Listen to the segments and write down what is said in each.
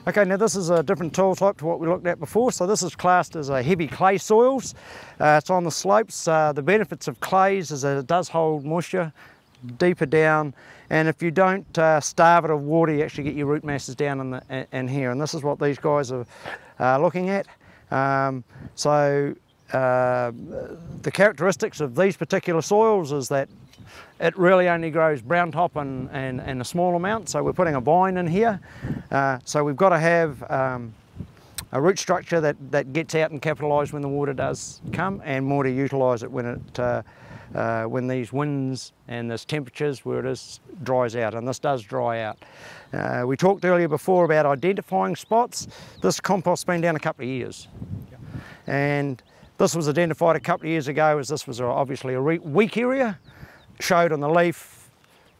Okay, now this is a different tool type to what we looked at before. So this is classed as a heavy clay soils. It's on the slopes. The benefits of clays is that it does hold moisture deeper down, and if you don't starve it of water, you actually get your root masses down in here, and this is what these guys are looking at. The characteristics of these particular soils is that it really only grows brown top and a small amount, so we're putting a vine in here. So we've got to have a root structure that gets out and capitalised when the water does come, and more to utilise it when these winds and this temperatures where it is dries out, and this does dry out. We talked earlier before about identifying spots. This compost's been down a couple of years, and this was identified a couple of years ago as this was obviously a weak area. Showed on the leaf,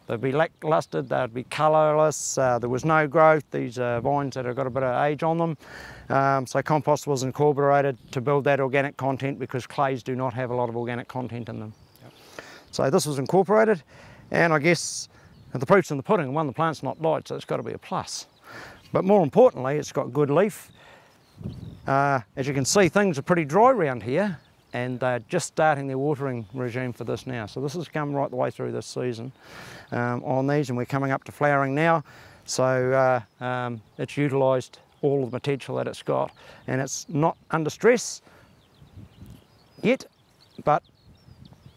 they'd be lacklustre, they'd be colourless, there was no growth, these vines that have got a bit of age on them. So compost was incorporated to build that organic content, because clays do not have a lot of organic content in them. Yep. So this was incorporated, and I guess the proof's in the pudding. One, the plant's not died, so it's got to be a plus. But more importantly, it's got good leaf. As you can see, things are pretty dry around here, and they're just starting their watering regime for this now. So this has come right the way through this season on these, and we're coming up to flowering now. So it's utilised all of the potential that it's got, and it's not under stress yet, but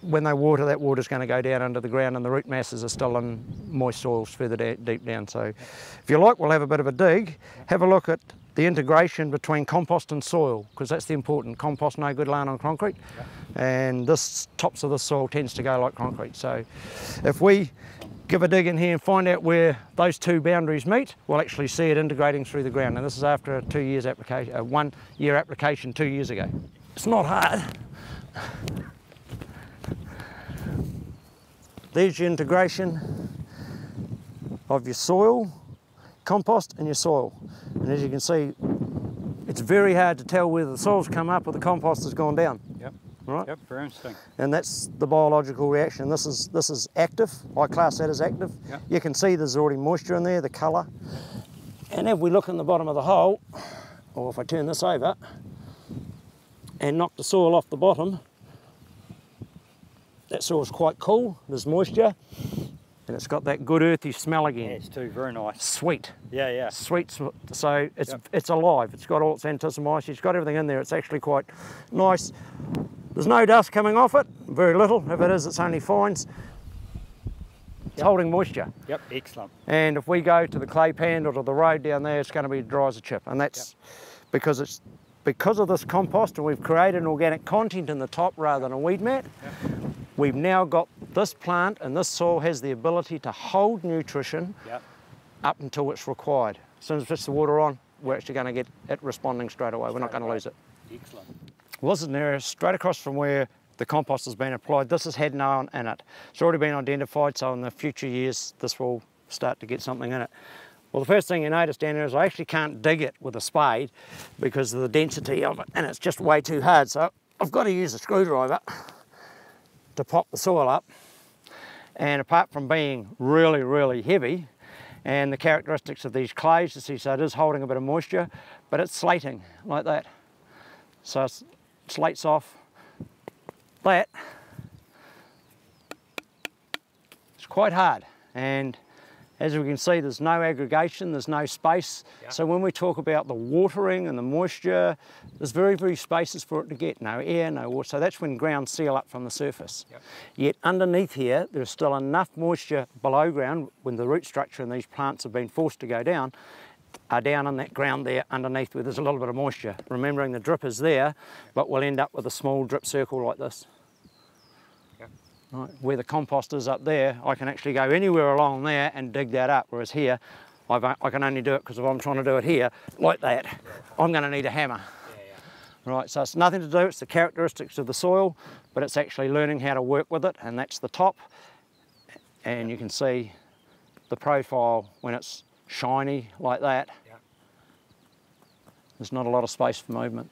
when they water, that water's going to go down under the ground, and the root masses are still in moist soils further deep down. So if you like, we'll have a bit of a dig, have a look at the integration between compost and soil, because that's the important. Compost no good laying on concrete, and this tops of the soil tends to go like concrete. So if we give a dig in here and find out where those two boundaries meet, we'll actually see it integrating through the ground. And this is after a 2 years application, a 1 year application 2 years ago. It's not hard. There's your integration of your soil, compost and your soil. And as you can see, it's very hard to tell whether the soil's come up or the compost has gone down. Yep. Right? Yep, very interesting. And that's the biological reaction. This is active. I class that as active. Yep. You can see there's already moisture in there, the colour. And if we look in the bottom of the hole, or if I turn this over and knock the soil off the bottom, that soil's quite cool, there's moisture, and it's got that good earthy smell again. Yeah, it's too, very nice. Sweet. Yeah, yeah. Sweet, so it's alive. It's got all its antisomyces, it's got everything in there. It's actually quite nice. There's no dust coming off it, very little. If it is, it's only fines. It's holding moisture. Yep, excellent. And if we go to the clay pan or to the road down there, it's going to be dry as a chip. And that's because of this compost, and we've created an organic content in the top rather than a weed mat. We've now got this plant, and this soil has the ability to hold nutrition up until it's required. As soon as it puts the water on, we're actually going to get it responding straight away. We're not going to lose it. Excellent. Well, this is an area straight across from where the compost has been applied. This has had no one in it. It's already been identified, so in the future years, this will start to get something in it. Well, the first thing you notice down here is I actually can't dig it with a spade because of the density of it, and it's just way too hard. So I've got to use a screwdriver to pop the soil up. And apart from being really, really heavy, and the characteristics of these clays, you see, so it is holding a bit of moisture, but it's slating like that. So it slates off that. It's quite hard, and as we can see, there's no aggregation, there's no space. So when we talk about the watering and the moisture, there's very, very spaces for it to get. No air, no water. So that's when ground seal up from the surface. Yet underneath here, there's still enough moisture below ground when the root structure and these plants have been forced to go down, are down on that ground there underneath where there's a little bit of moisture. Remembering the drip is there, but we'll end up with a small drip circle like this. Right, where the compost is up there, I can actually go anywhere along there and dig that up, whereas here, I can only do it because if I'm trying to do it here, like that, I'm going to need a hammer. Right, so it's nothing to do, it's the characteristics of the soil, but it's actually learning how to work with it, and that's the top. And you can see the profile when it's shiny like that. There's not a lot of space for movement.